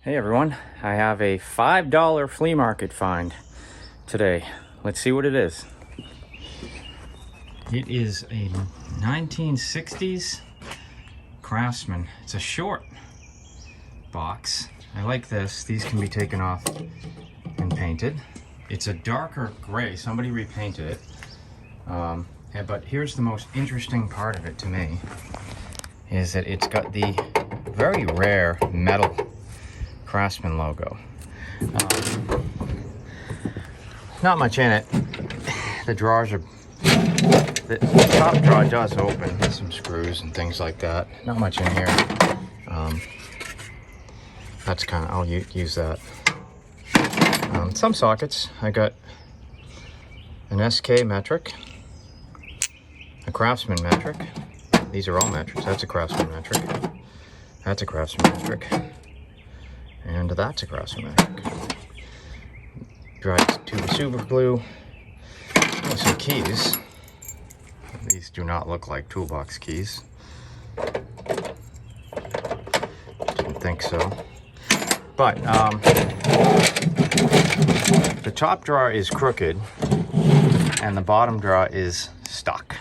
Hey everyone, I have a $5 flea market find today. Let's see what it is. It is a 1960s Craftsman. It's a short box. I like this. These can be taken off and painted. It's a darker gray. Somebody repainted it. But here's the most interesting part of it to me, is that it's got the very rare metal Craftsman logo. Not much in it. The drawers are, the top drawer does open with some screws and things like that. Not much in here. That's kind of, I'll use that. Some sockets. I got an SK metric, a Craftsman metric. These are all metrics. That's a Craftsman metric. That's a Craftsman metric. And that's a Craftsman metric. Dried tube of super glue. Oh, some keys. These do not look like Toolbox keys. Didn't think so. But the top drawer is crooked and the bottom drawer is stuck.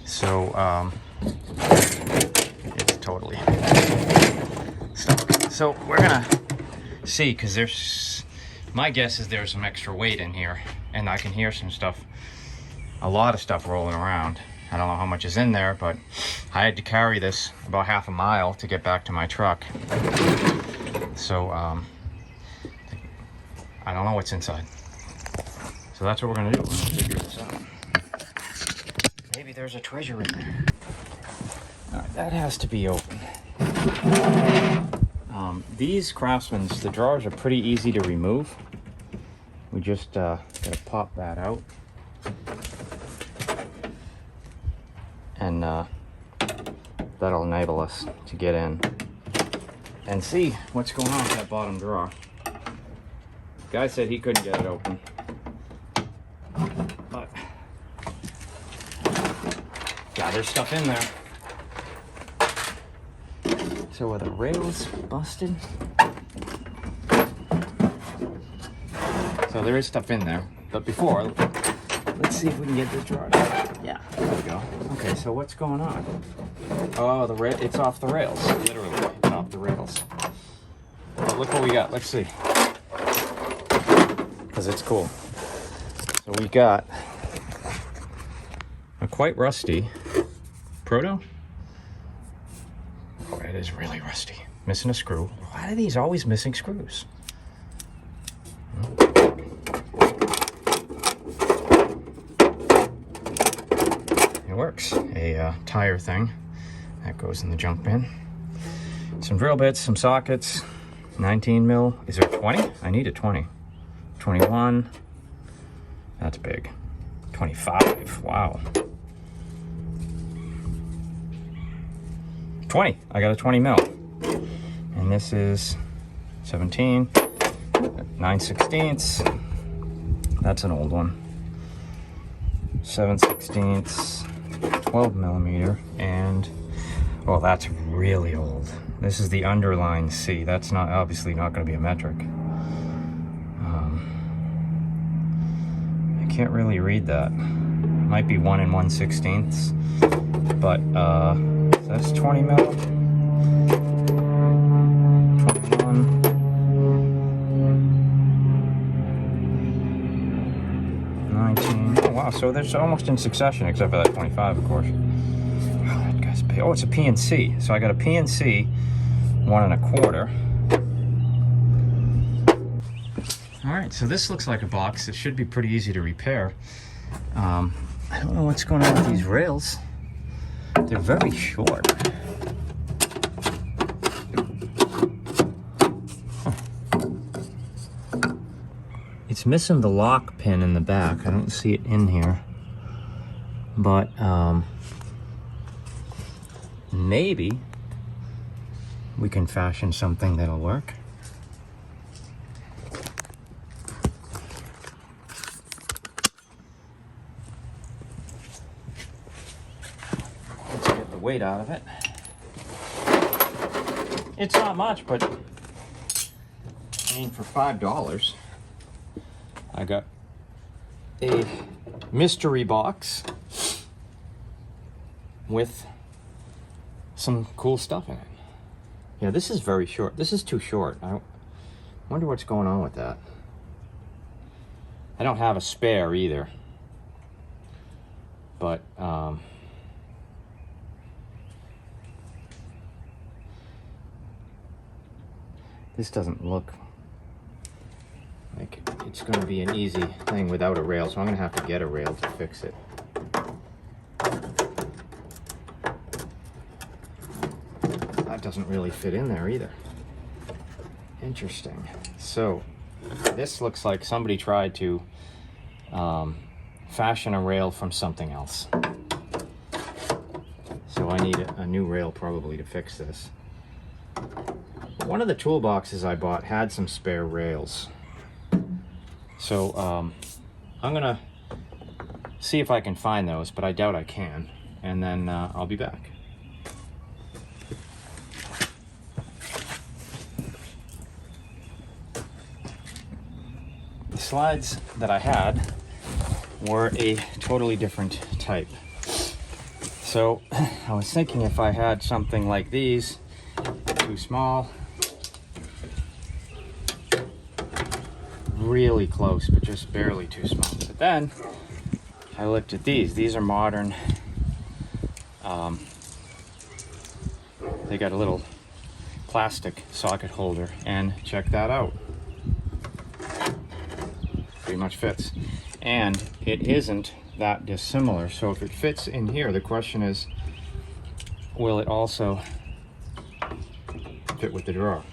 So it's totally stuck. So we're gonna see, because there's, my guess is there's some extra weight in here, and I can hear some stuff, a lot of stuff rolling around. I don't know how much is in there, but I had to carry this about half a mile to get back to my truck. So I don't know what's inside. So that's what we're gonna do. We're gonna figure this out. Maybe there's a treasure in there. All right, that has to be open. These Craftsmans, the drawers are pretty easy to remove. We just gotta pop that out. And that'll enable us to get in and see what's going on with that bottom drawer. The guy said he couldn't get it open. But yeah, there's stuff in there. So are the rails busted? So there is stuff in there. But before, let's see if we can get this drawer out. Yeah, there we go. Okay, so what's going on? Oh, it's off the rails. Literally, it's off the rails. But look what we got. Let's see. Because it's cool. So we got a quite rusty Proto. Oh, it is really rusty. Missing a screw. Why are these always missing screws? It works. A tire thing that goes in the junk bin. Some drill bits, some sockets. 19 mil. Is there 20? I need a 20. 21. That's big. 25. Wow. 20. I got a 20 mil. And this is 17. 9/16. That's an old one. 7/16. 12 millimeter. And, well, that's really old. This is the underline C. That's not, obviously not going to be a metric. I can't really read that. Might be 1 1/16. But, that's 20 mil. 21. 19. Oh wow, so there's almost in succession, except for that 25, of course. Oh, that guy's big. Oh, it's a PNC. So I got a PNC 1 1/4. All right, so this looks like a box. It should be pretty easy to repair. I don't know what's going on with these rails. They're very short. Huh. It's missing the lock pin in the back. I don't see it in here. But maybe we can fashion something that'll work. Let's get the weight out of it. It's not much, but And for $5, I got a mystery box with some cool stuff in it. Yeah, this is very short. This is too short. I wonder what's going on with that. I don't have a spare either. But, this doesn't look like it's going to be an easy thing without a rail, so I'm going to have to get a rail to fix it. That doesn't really fit in there either. Interesting. So this looks like somebody tried to fashion a rail from something else. So I need a new rail probably to fix this. One of the toolboxes I bought had some spare rails. So I'm gonna see if I can find those, but I doubt I can. And then I'll be back. The slides that I had were a totally different type. So I was thinking if I had something like these, too small, really close, but just barely too small. But then I looked at these. These are modern. They got a little plastic socket holder, and check that out. Pretty much fits. And it isn't that dissimilar. So if it fits in here, the question is, will it also fit with the drawer?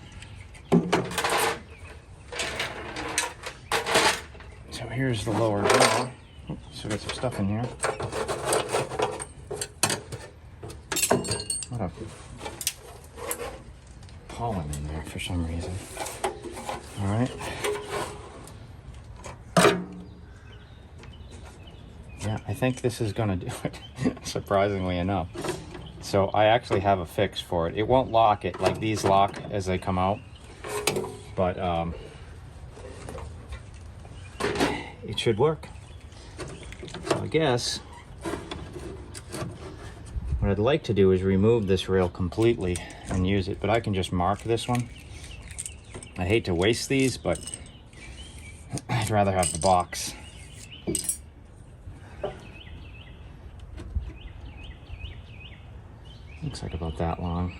So here's the lower drawer. So got some stuff in here. What a pollen in there for some reason. All right. Yeah, I think this is gonna do it, surprisingly enough. So I actually have a fix for it. It won't lock it like these lock as they come out, but it should work. So I guess what I'd like to do is remove this rail completely and use it, but I can just mark this one. I hate to waste these, but I'd rather have the box. Looks like about that long.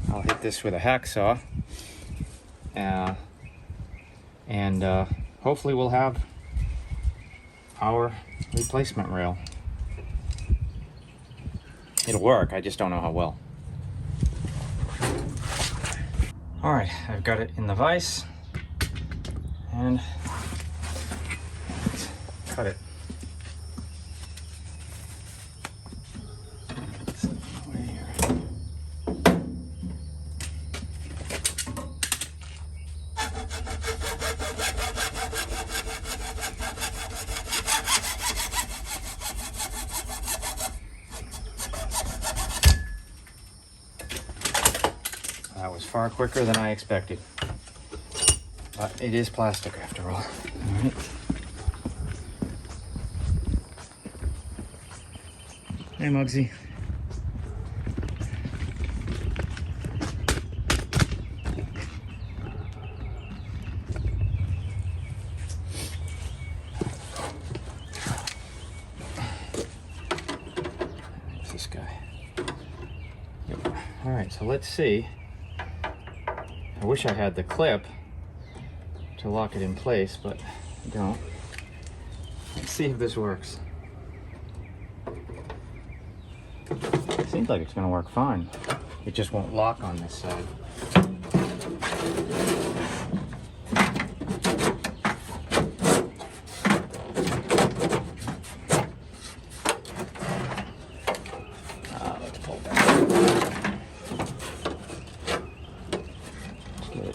I'll hit this with a hacksaw, and hopefully we'll have our replacement rail. It'll work, I just don't know how well. All right, I've got it in the vise, and let's cut it. That was far quicker than I expected. But it is plastic after all. All right. Hey, Muggsy. Who's this guy? Yep. All right, so let's see. I wish I had the clip to lock it in place, but I don't. Let's see if this works. Seems like it's gonna work fine. It just won't lock on this side. Let's pull back. Let's get it.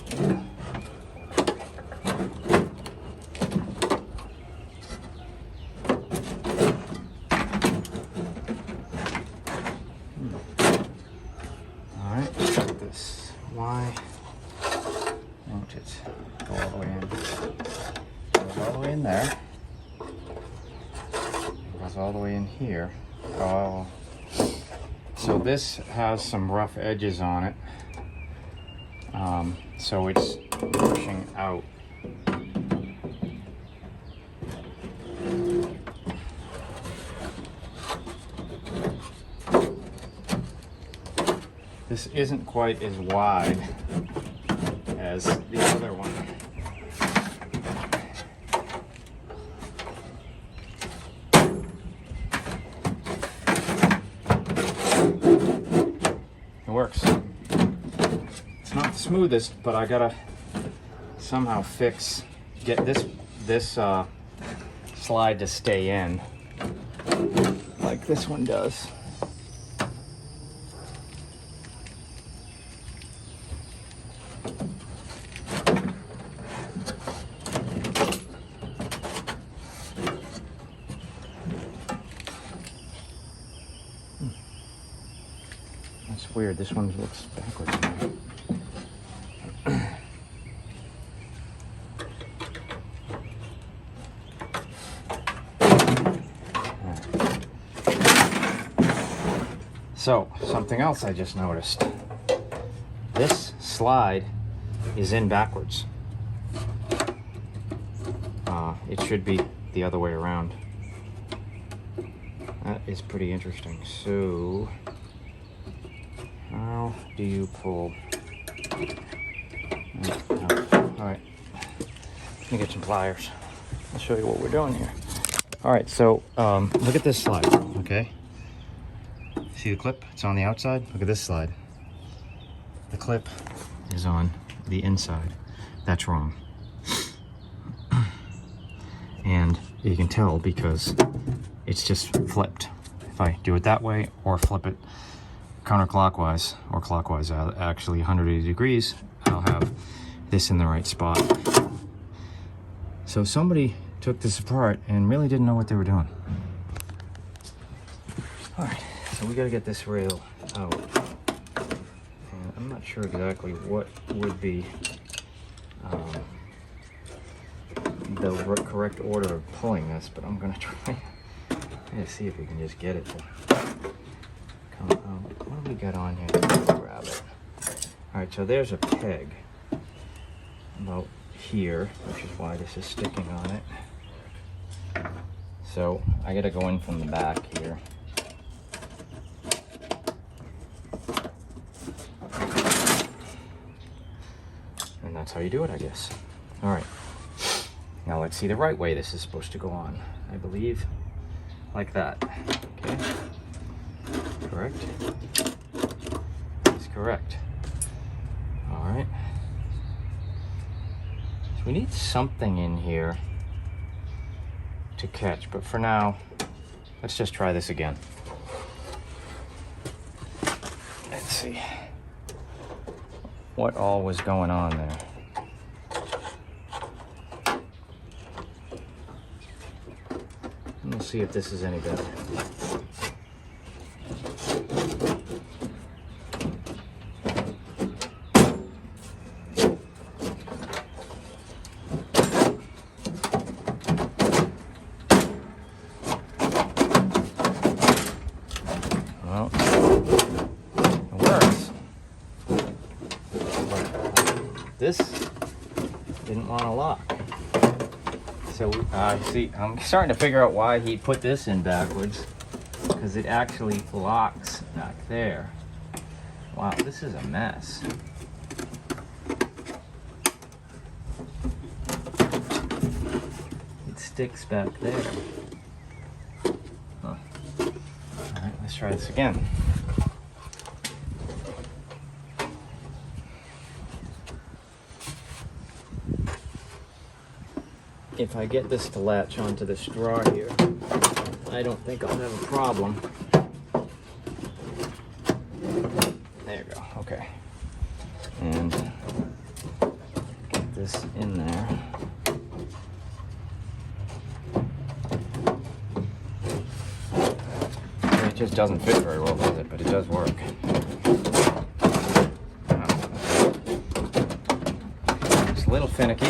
watch it go all the way in. Goes all the way in there. Goes all the way in here. Oh. So this has some rough edges on it. So it's pushing out. This isn't quite as wide as the other one. It works. It's not the smoothest, but I gotta somehow get this slide to stay in like this one does. That's weird. This one looks backwards now. So, something else I just noticed. This slide is in backwards. It should be the other way around. That is pretty interesting. So, how do you pull? Alright, let me get some pliers. I'll show you what we're doing here. Alright, so look at this slide, okay? See the clip? It's on the outside. Look at this slide. The clip is on the inside. That's wrong. And you can tell because it's just flipped. If I do it that way or flip it counterclockwise or clockwise, actually 180 degrees, I'll have this in the right spot. So somebody took this apart and really didn't know what they were doing. All right, so we got to get this rail out. And I'm not sure exactly what would be the correct order of pulling this, but I'm gonna try to see if we can just get it to come out. What do we got on here? Grab it. All right, so there's a peg about here, which is why this is sticking on it. So I gotta go in from the back here. And that's how you do it, I guess. All right. Now let's see the right way this is supposed to go on. I believe like that. Okay. Correct? That's correct. All right. So we need something in here to catch, but for now, let's just try this again. Let's see what all was going on there. We'll see if this is any better. Well, it works. But this didn't want to lock. So, see, I'm starting to figure out why he put this in backwards, because it actually locks back there. Wow, this is a mess. It sticks back there. Huh. All right, let's try this again. If I get this to latch onto the straw here, I don't think I'll have a problem. There you go, okay. And get this in there. It just doesn't fit very well, does it? But it does work. Just little finicky.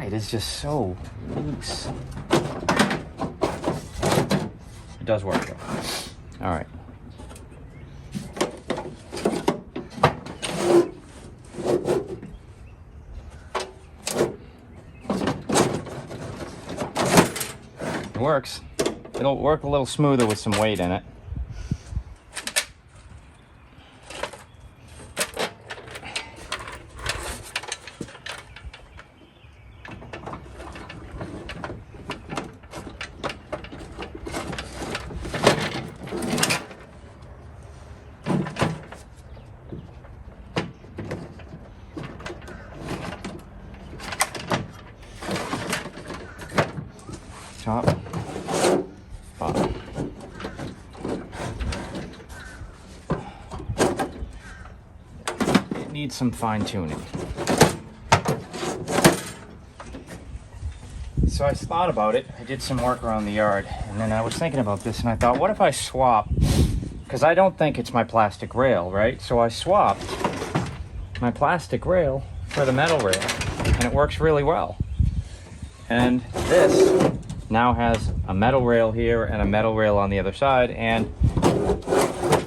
It is just so loose. It does work though. All right. It works. It'll work a little smoother with some weight in it. Top, bottom. It needs some fine tuning. So I thought about it. I did some work around the yard, and then I was thinking about this, and I thought, what if I swap? Because I don't think it's my plastic rail, right? So I swapped my plastic rail for the metal rail, and it works really well. And this now has a metal rail here and a metal rail on the other side, and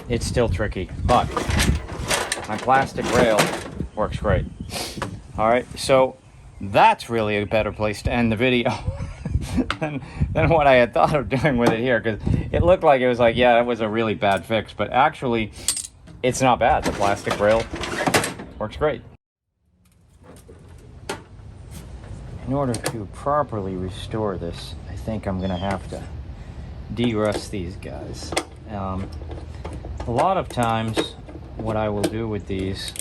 it's still tricky, but my plastic rail works great. All right, so that's really a better place to end the video than what I had thought of doing with it here, because it looked like it was like, yeah, that was a really bad fix, but actually it's not bad. The plastic rail works great. In order to properly restore this, I think I'm gonna have to de-rust these guys. A lot of times what I will do with these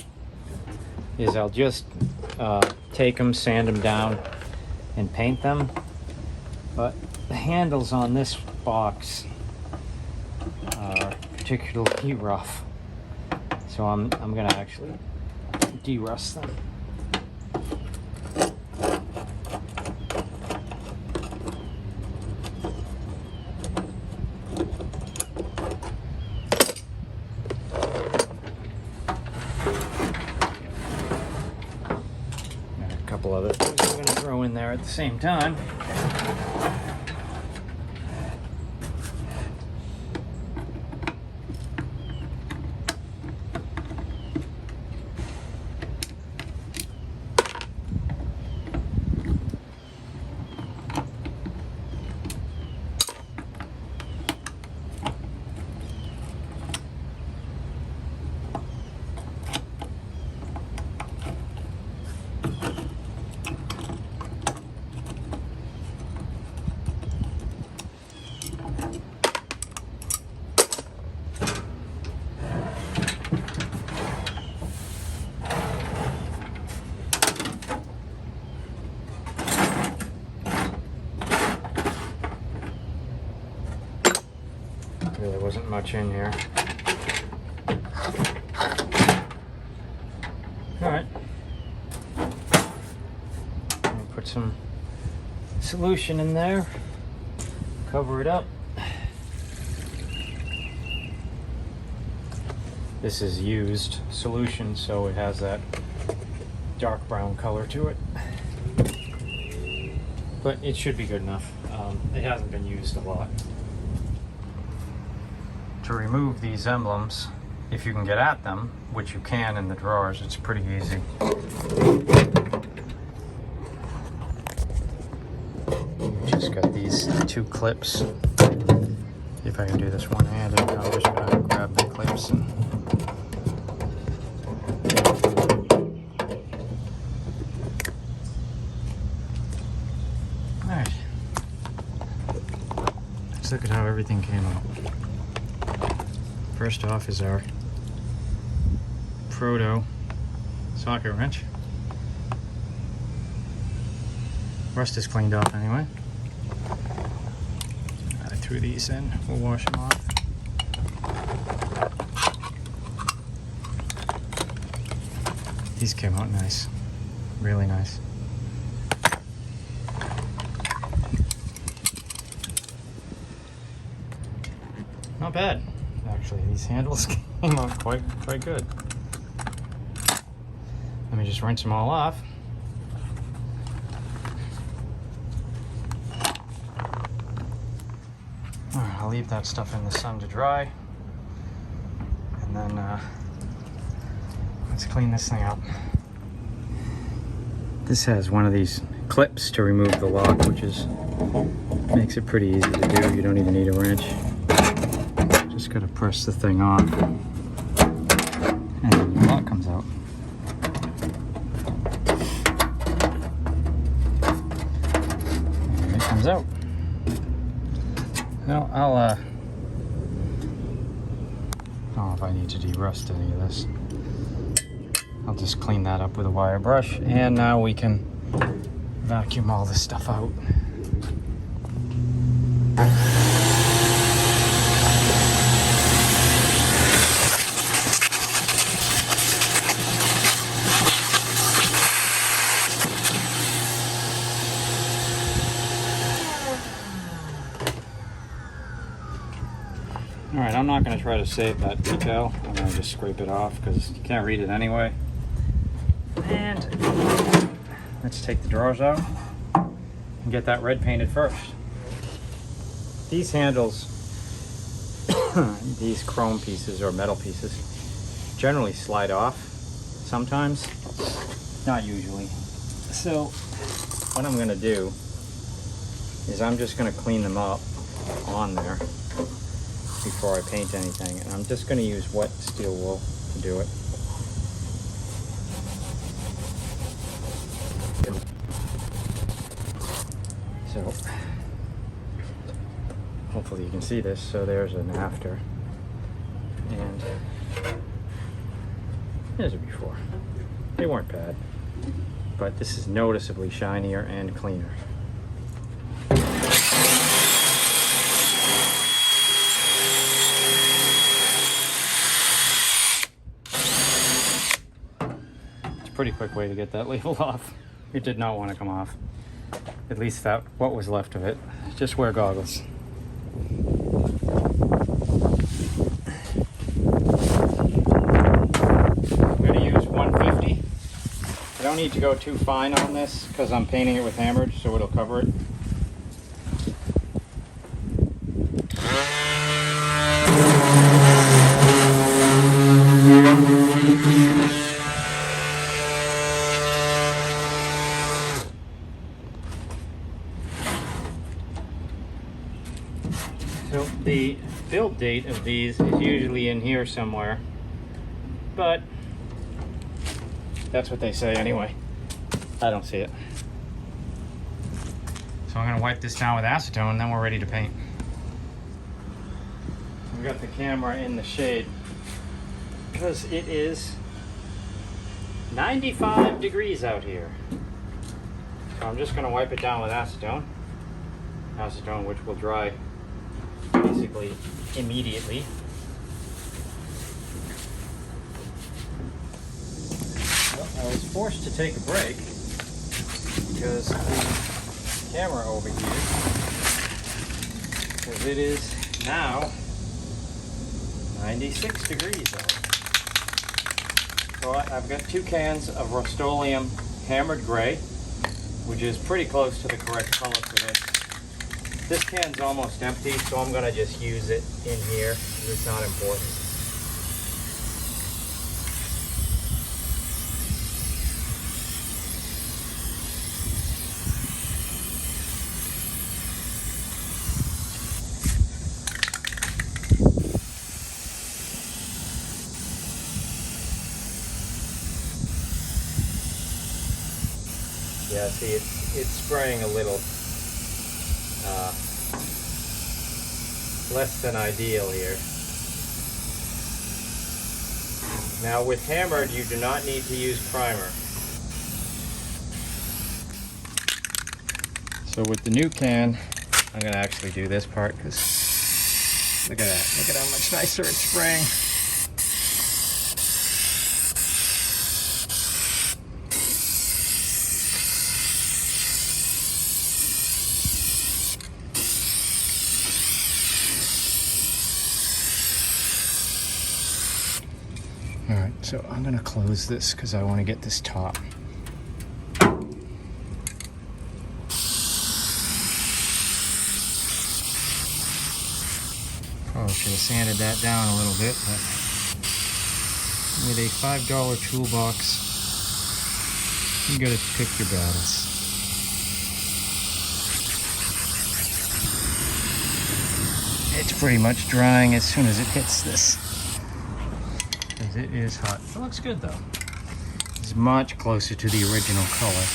is I'll just take them, sand them down, and paint them. But the handles on this box are particularly rough, so I'm gonna actually de-rust them. Other things I'm going to throw in there at the same time. Really wasn't much in here. All right. Put some solution in there. Cover it up. This is used solution, so it has that dark brown color to it. But it should be good enough. It hasn't been used a lot. To remove these emblems, if you can get at them, which you can in the drawers, it's pretty easy. Just got these two clips. If I can do this one-handed, I'm just gonna grab the clips and all right. Let's look at how everything came out. First off is our proto socket wrench. Rust is cleaned off anyway. I threw these in, we'll wash them off. These came out nice, really nice. not bad. Actually, these handles came out quite good. Let me just rinse them all off. All right, I'll leave that stuff in the sun to dry. And then let's clean this thing up. This has one of these clips to remove the lock, which makes it pretty easy to do. You don't even need a wrench. Just gotta press the thing on, and then the lock comes out. And it comes out. Now I don't know if I need to derust any of this. I'll just clean that up with a wire brush, and now we can vacuum all this stuff out. All right, I'm not going to try to save that detail. I'm going to just scrape it off because you can't read it anyway. And let's take the drawers out and get that red painted first. These handles, these chrome pieces or metal pieces, generally slide off sometimes, not usually. So what I'm going to do is I'm just going to clean them up on there before I paint anything, and I'm just going to use wet steel wool to do it. So hopefully you can see this. So there's an after, and there's a before. They weren't bad, but this is noticeably shinier and cleaner. Pretty quick way to get that label off. It did not want to come off. At least that, what was left of it. Just wear goggles. I'm going to use 150. I don't need to go too fine on this because I'm painting it with hammered, so it'll cover it. So the build date of these is usually in here somewhere, but that's what they say anyway. I don't see it. So I'm going to wipe this down with acetone, and then we're ready to paint. I've got the camera in the shade because it is 95 degrees out here. So I'm just going to wipe it down with acetone, which will dry basically immediately. Well, I was forced to take a break because the camera overheated, because it is now 96 degrees out. So I've got 2 cans of rustoleum hammered gray, which is pretty close to the correct color for this. This can's almost empty, so I'm gonna just use it in here because it's not important. Yeah, see, it's spraying a little less than ideal here. Now with hammered, you do not need to use primer. So with the new can, I'm gonna actually do this part because look at that. Look at how much nicer it's spraying. So I'm gonna close this because I want to get this top. Probably should have sanded that down a little bit, but with a $5 toolbox, you gotta pick your battles. It's pretty much drying as soon as it hits this, because it is hot. It looks good though. It's much closer to the original color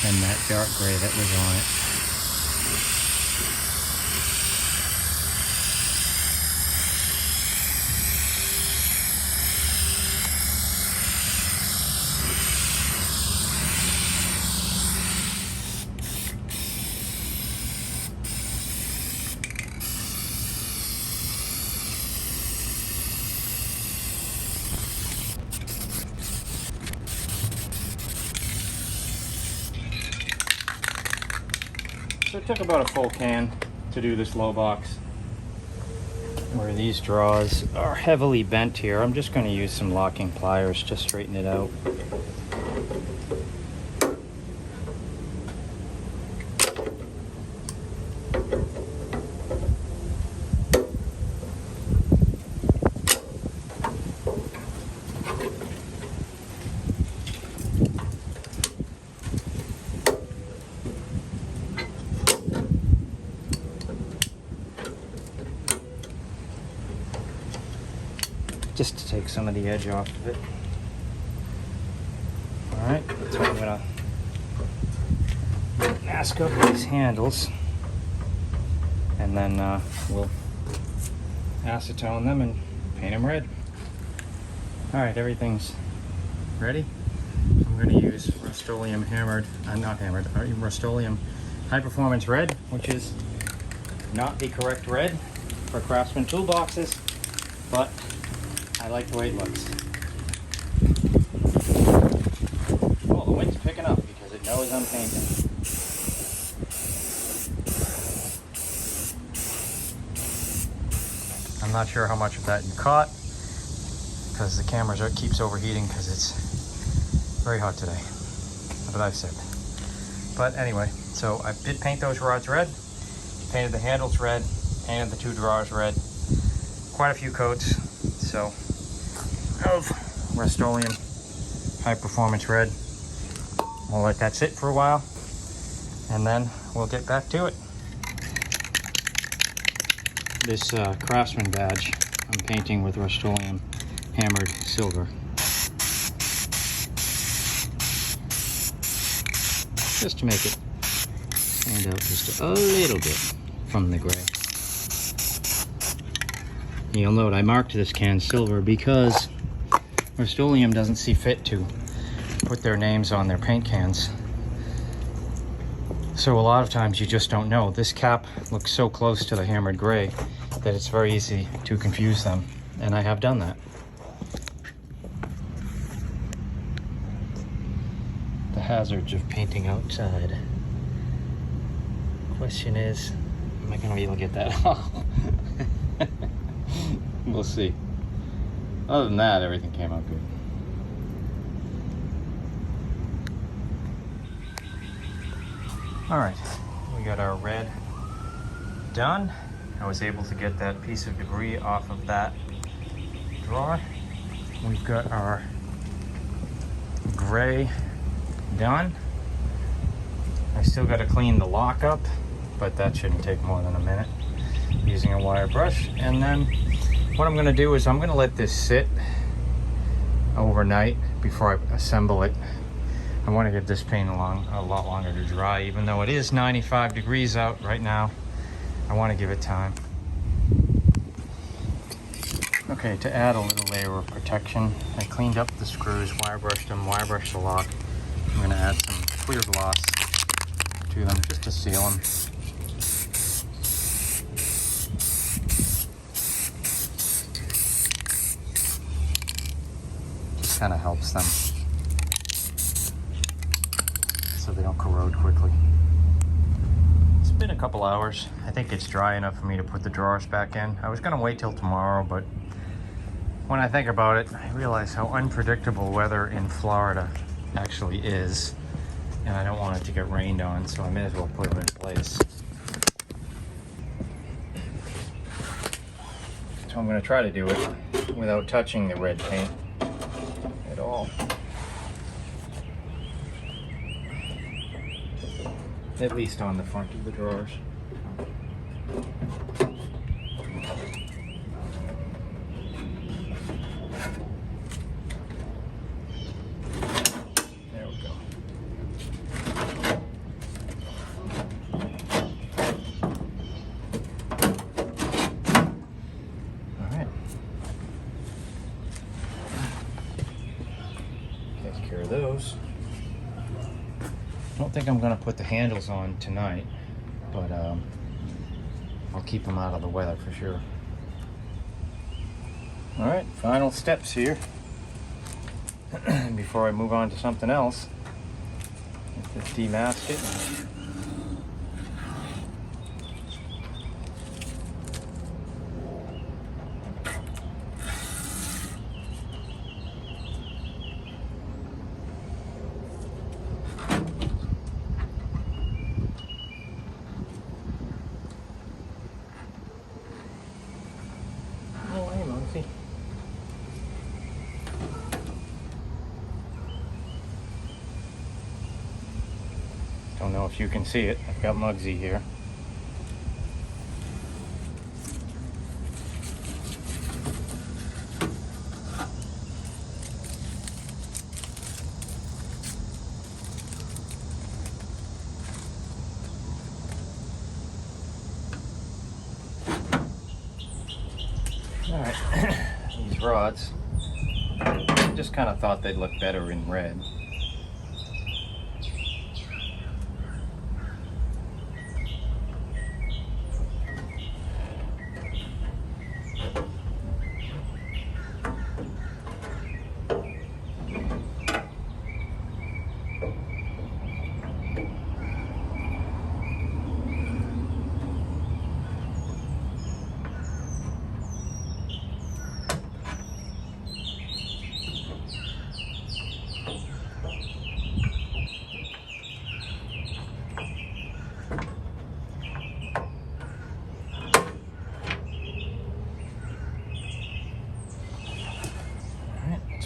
than that dark gray that was on it. So it took about a full can to do this low box, where these drawers are heavily bent here. I'm just going to use some locking pliers to straighten it out. Just to take some of the edge off of it. Alright, so I'm gonna mask up these handles, and then we'll acetone them and paint them red. Alright, everything's ready. I'm gonna use rustoleum rustoleum high performance red, which is not the correct red for Craftsman toolboxes, but I like the way it looks. Oh, the wind's picking up because it knows I'm painting. I'm not sure how much of that you caught because the camera keeps overheating because it's very hot today. That's what I've said. But anyway, so I did paint those rods red, painted the handles red, painted the two drawers red, quite a few coats. So of rustoleum high performance red. We'll let that sit for a while and then we'll get back to it. This Craftsman badge I'm painting with rustoleum hammered silver, just to make it stand out just a little bit from the gray. You'll note I marked this can silver because rustoleum doesn't see fit to put their names on their paint cans. So a lot of times you just don't know. This cap looks so close to the hammered gray that it's very easy to confuse them, and I have done that. The hazards of painting outside. Question is, am I gonna be able to get that off? We'll see. Other than that, everything came out good. All right, we got our red done. I was able to get that piece of debris off of that drawer. We've got our gray done. I still got to clean the lock up, but that shouldn't take more than a minute using a wire brush. And then what I'm going to do is I'm going to let this sit overnight before I assemble it. I want to get this paint a lot longer to dry, even though it is 95 degrees out right now. I want to give it time. Okay, to add a little layer of protection, I cleaned up the screws, wire brushed them, wire brushed the lock. I'm going to add some clear gloss to them just to seal them. Just kind of helps them so they don't corrode quickly. It's been a couple hours. I think it's dry enough for me to put the drawers back in. I was going to wait till tomorrow, but When I think about it, I realize how unpredictable weather in Florida actually is. And I don't want it to get rained on, so I may as well put them in place. So I'm going to try to do it without touching the red paint at all. At least on the front of the drawers. There we go. All right. Take care of those. I don't think I'm going to put the handles on tonight, but I'll keep them out of the weather for sure. All right, final steps here before I move on to something else. Just demask it. Oh, hey, Monkey. Don't know if you can see it. I've got Muggsy here. All right, these rods, I just kind of thought they'd look better in red.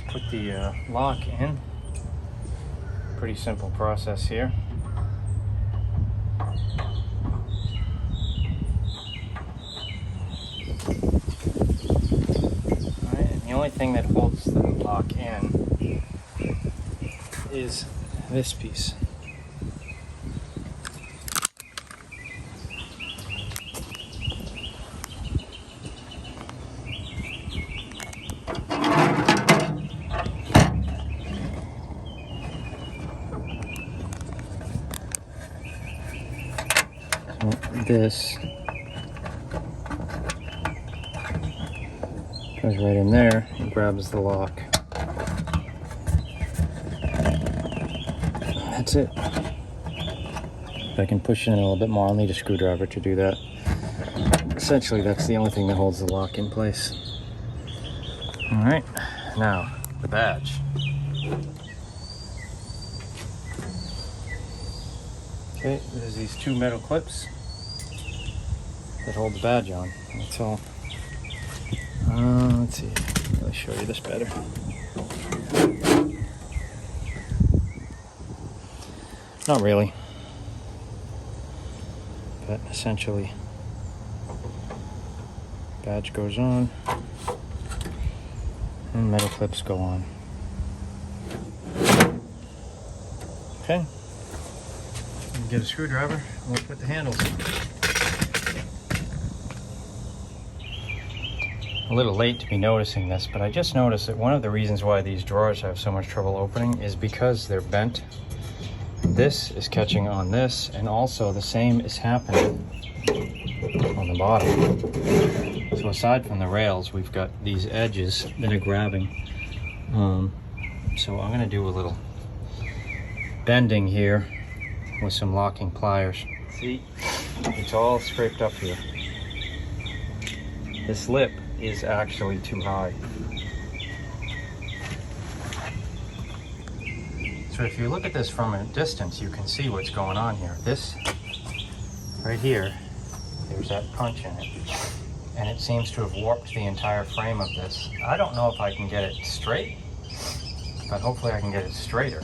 Put the lock in. Pretty simple process here. Alright, and the only thing that holds the lock in is this piece. This goes right in there and grabs the lock. That's it. If I can push in a little bit more, I'll need a screwdriver to do that. Essentially, that's the only thing that holds the lock in place. All right, now the badge. Okay, there's these two metal clips that hold the badge on. That's all. Let's see. I'll show you this better. Not really, but essentially, badge goes on, and metal clips go on. Okay. Get a screwdriver and we'll put the handles on. A little late to be noticing this, but I just noticed that one of the reasons why these drawers have so much trouble opening is because they're bent. This is catching on this, and also the same is happening on the bottom. So aside from the rails, we've got these edges that are grabbing. So I'm going to do a little bending here with some locking pliers. See, it's all scraped up here. This lip is actually too high. So if you look at this from a distance, you can see what's going on here. This right here, there's that punch in it, and it seems to have warped the entire frame of this. I don't know if I can get it straight, but hopefully I can get it straighter.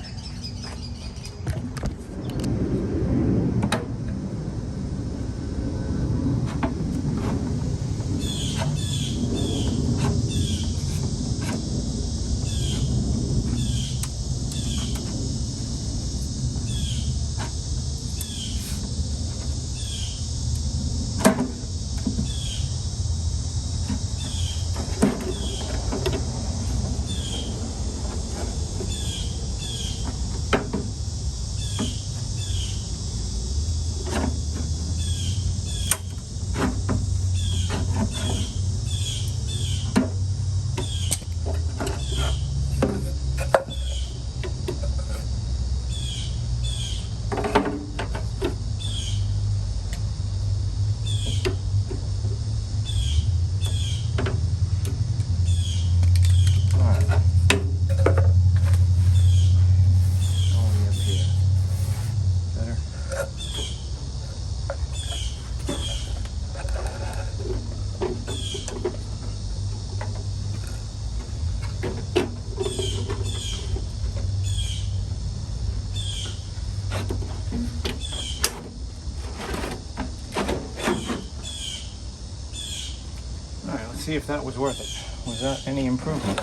See if that was worth it. Was that any improvement?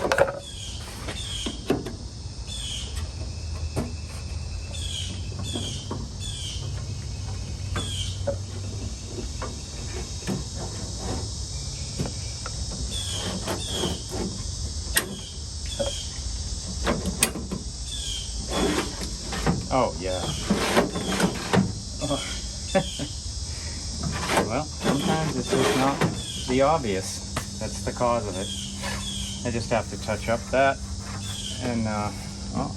Oh yeah. Oh. Well, sometimes it's just not the obvious. That's the cause of it. I just have to touch up that and oh.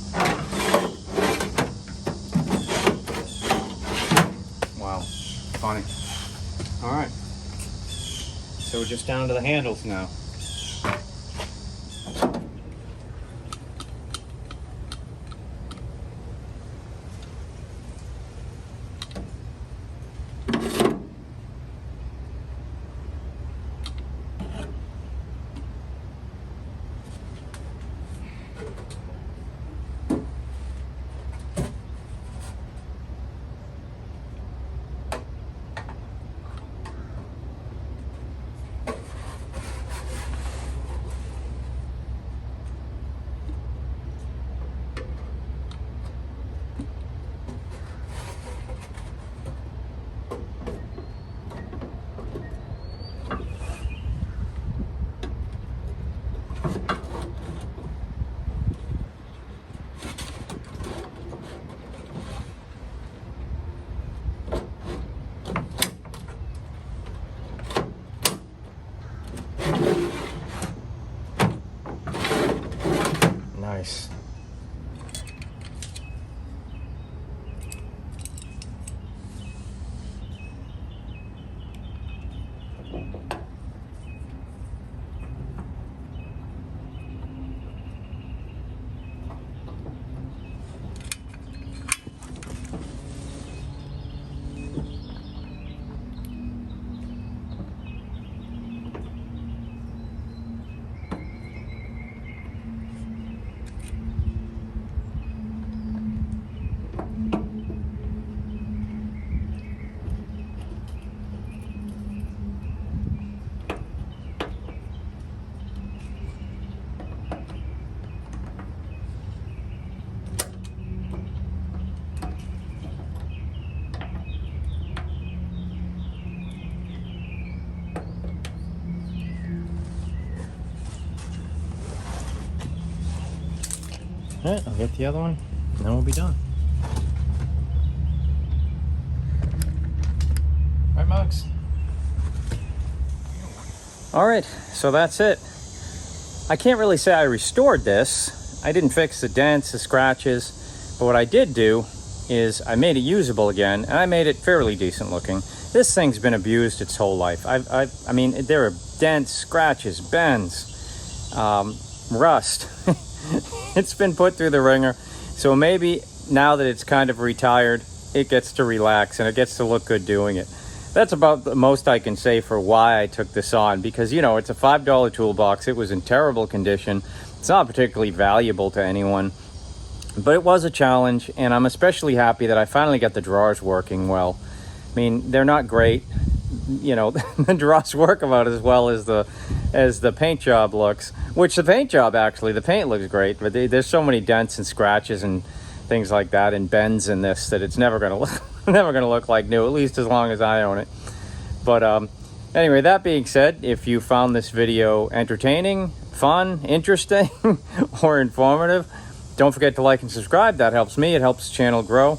Wow, funny. All right, so we're just down to the handles now. Nice. Alright, I'll get the other one, and then we'll be done. Right, Mugs? Alright, so that's it. I can't really say I restored this. I didn't fix the dents, the scratches, but what I did do is I made it usable again, and I made it fairly decent looking. This thing's been abused its whole life. I mean, there are dents, scratches, bends, rust. It's been put through the ringer. So maybe now that it's kind of retired, it gets to relax and it gets to look good doing it. That's about the most I can say for why I took this on, because, you know, it's a $5 toolbox. It was in terrible condition. It's not particularly valuable to anyone, but it was a challenge, and I'm especially happy that I finally got the drawers working well. I mean, they're not great. You know, the drawers work about as well as the paint job looks, which the paint job, actually, the paint looks great, but there's so many dents and scratches and things like that and bends in this that it's never gonna look like new, at least as long as I own it. But anyway, that being said, if you found this video entertaining, fun, interesting, or informative, don't forget to like and subscribe. That helps me, it helps the channel grow.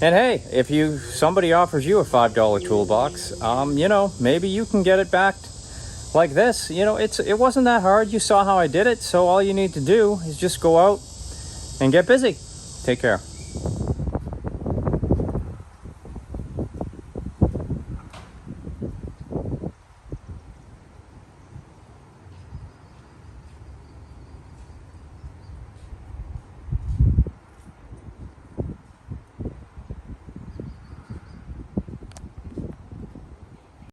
And hey, if somebody offers you a $5 toolbox, you know, maybe you can get it backed like this. You know, it wasn't that hard. You saw how I did it, so all you need to do is just go out and get busy. Take care.